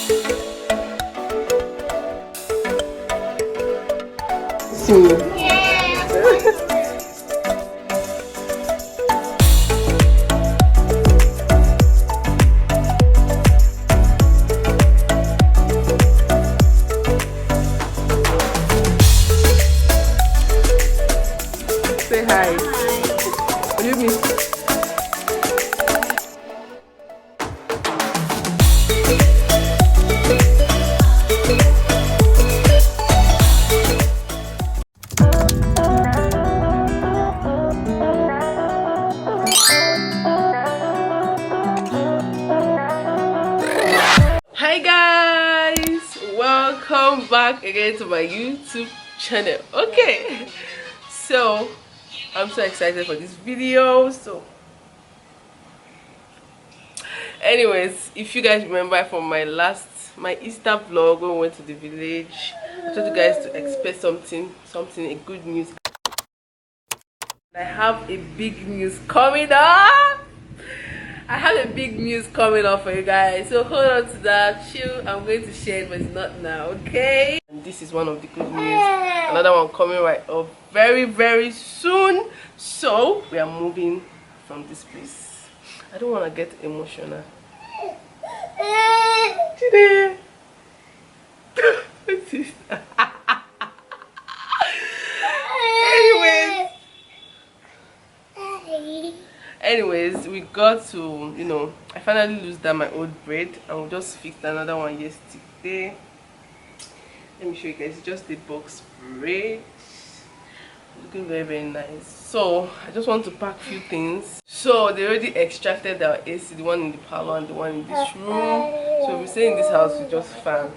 See. Say hi. What do you mean? Hi guys, welcome back again to my YouTube channel. Okay, so I'm so excited for this video. So anyways, if you guys remember from my Easter vlog when we went to the village, I told you guys to expect something, a good news. I have a big news coming up. I have a big news coming up for you guys, so hold on to that. Chill, I'm going to share it, but it's not now, okay? And this is one of the good news. Another one coming right up very soon. So we are moving from this place. I don't want to get emotional today. Anyways, we got to, I finally lose that my old braid, and we just fixed another one yesterday. Let me show you guys. It's just the box braid, looking very nice. So I just want to pack a few things. So they already extracted our AC, the one in the parlor and the one in this room. So we stay in this house with just fan.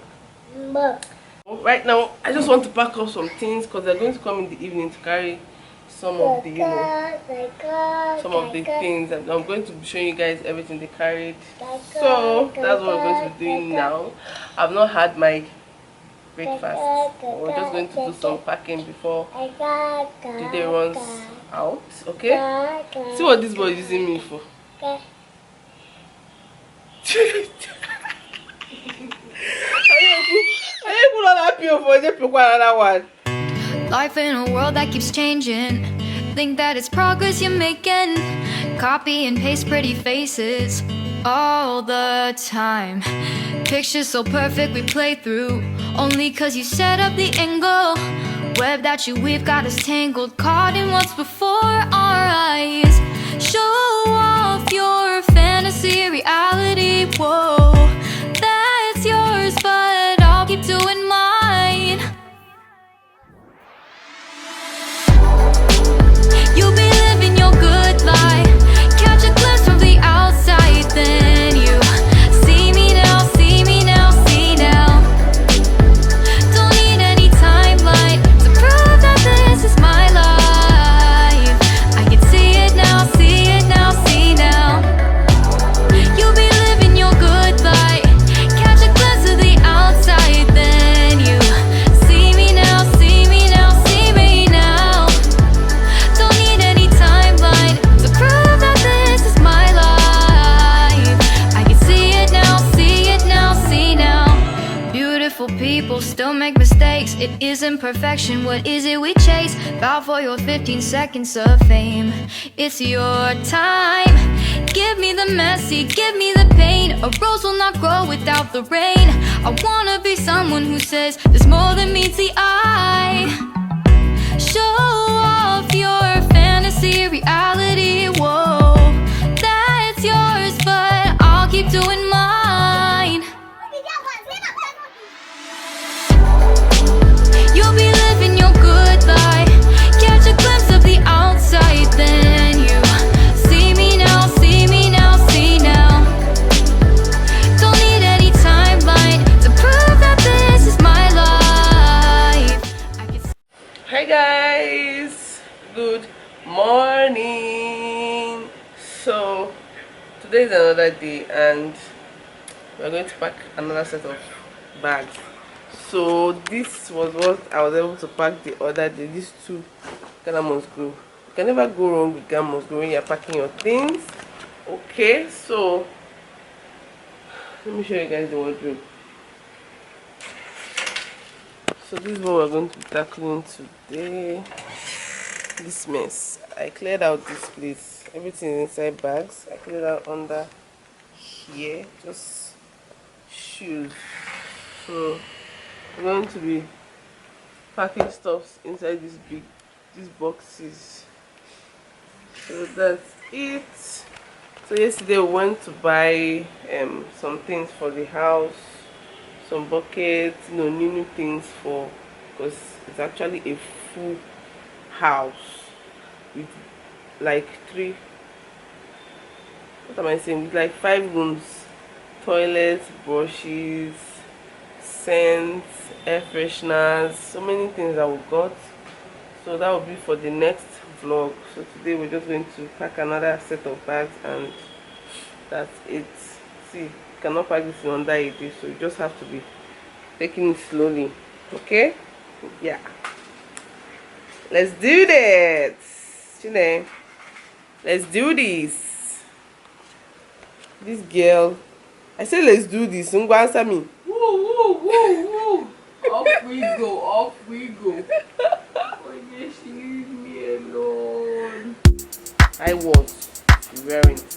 Right now I just want to pack up some things because they're going to come in the evening to carry some of the things, and I'm going to be showing you guys everything they carried. So that's what we're going to be doing now. I've not had my breakfast. We're just going to do some packing before the day runs out. Okay, see what this boy is using me for. Life in a world that keeps changing. Think that it's progress you're making. Copy and paste pretty faces all the time. Pictures so perfect we play through, only cause you set up the angle. Web that you weave got us tangled, caught in what's before our eyes. Show off your fantasy reality. Whoa, that's yours, but I'll keep doing mine. You'll be living your good life. Catch a glimpse from the outside, then you see me now, see me now, see now. Don't need any timeline to prove that this is my life. I can see it now, see it now, see now. You'll be living your good life. Catch a glimpse of the outside, then you see me now, see me now, see me now. Don't need any timeline to prove that this is my life. I can see it now, see it now, see now. Beautiful people still make mistakes. It isn't perfection, what is it we chase? Bow for your 15 seconds of fame. It's your time. Give me the messy, give me the pain. A rose will not grow without the rain. I wanna be someone who says there's more than meets the eye. Show off your fantasy reality. Whoa, that's yours, but I'll keep doing mine. You'll be living your good life. Catch a glimpse of the outside, then you see me now, see me now, see now. Don't need any timeline to prove that this is my life. Hi guys, good morning. So today is another day and we're going to pack another set of bags. So this was what I was able to pack the other day. These two Ghana must go. You can never go wrong with Ghana must go when you're packing your things. Okay, so let me show you guys the wardrobe. So this is what we're going to be tackling today. This mess. I cleared out this place. Everything is inside bags. I cleared out under here. Just shoes. So we're going to be packing stuff inside these boxes. So that's it. So yesterday we went to buy some things for the house, some buckets, new things for, because it's actually a full house with like with like 5 rooms, toilets, brushes, scents, air fresheners, so many things that we got. So that will be for the next vlog. So today we're just going to pack another set of bags and that's it. See, you cannot pack this in under a day, so you just have to be taking it slowly. Okay? Yeah. Let's do that. Chile. Let's do this. This girl. I said let's do this. Don't go answer me. Woo, woo, woo, woo. Off we go, off we go. Oh, yes, leave me alone. I was wearing it.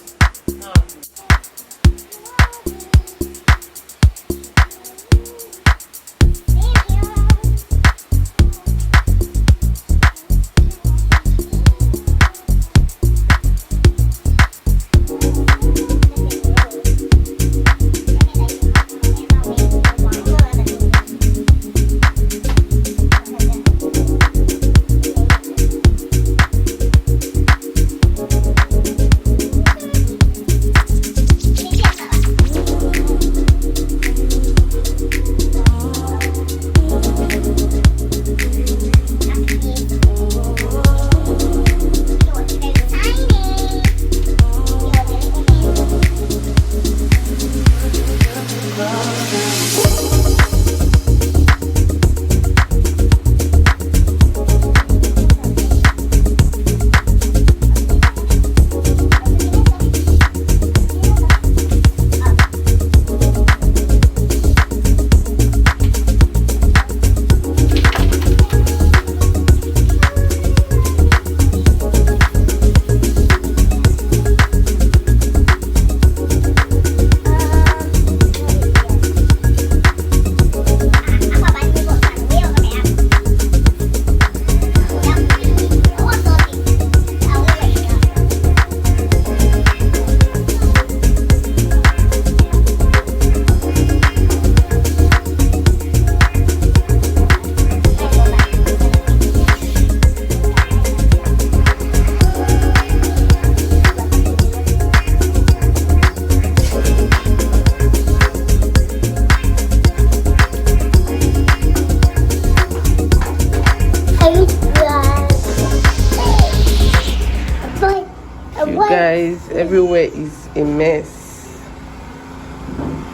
Guys, everywhere is a mess.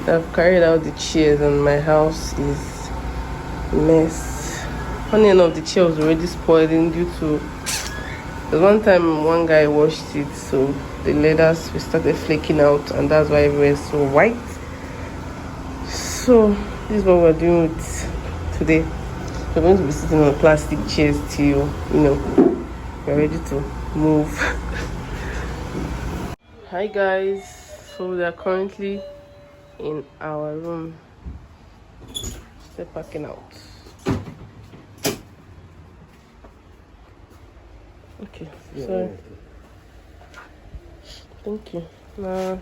I've carried out the chairs and my house is a mess. Funny enough, the chair was already spoiling due to one time one guy washed it, so the leathers started flaking out, and that's why everywhere is so white. So this is what we're doing with today. We're going to be sitting on plastic chairs till we're ready to move. Hi guys, so we are currently in our room. Still packing out. Okay, so thank you. Now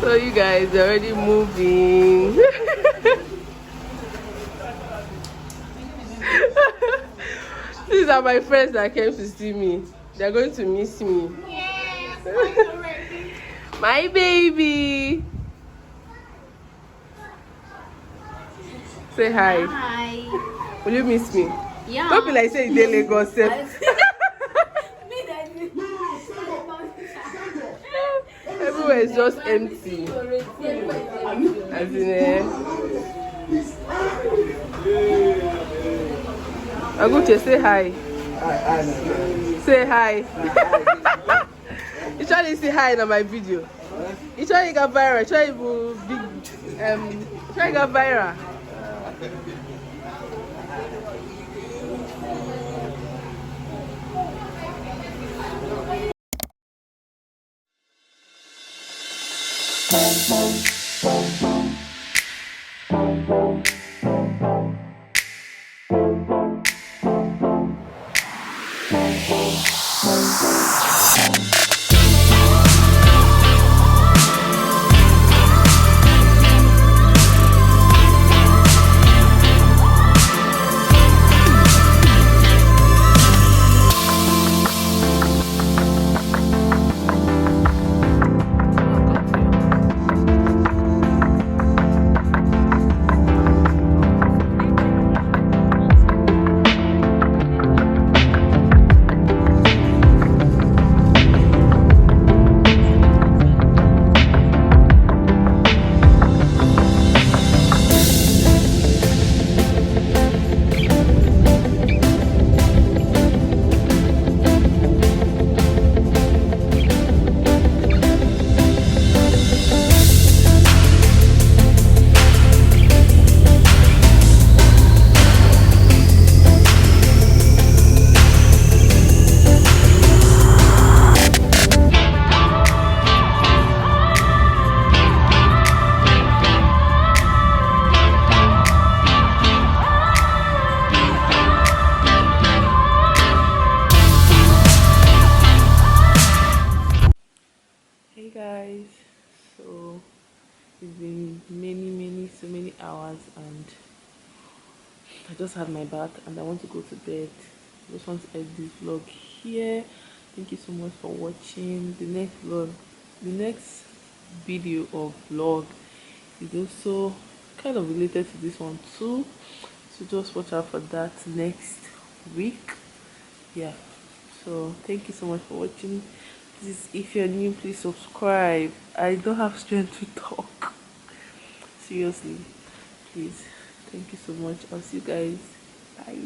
so you guys are already moving. These are my friends that came to see me. They're going to miss me. Yes, my baby. Say hi. Hi. Will you miss me? Yeah. Don't be like say you dey Lagos sef. Everywhere is just empty. As in, Aguche, say hi. Say hi. You try to say hi in my video. You try to get viral. You try to big. Try to get viral. Hey guys, so it's been so many hours, and I just had my bath and I want to go to bed. I just want to end this vlog here. Thank you so much for watching. The next video or vlog is also kind of related to this one too, so just watch out for that next week. Yeah, so thank you so much for watching. Please, if you're new, please subscribe. I don't have strength to talk. Seriously, please. Thank you so much. I'll see you guys. Bye.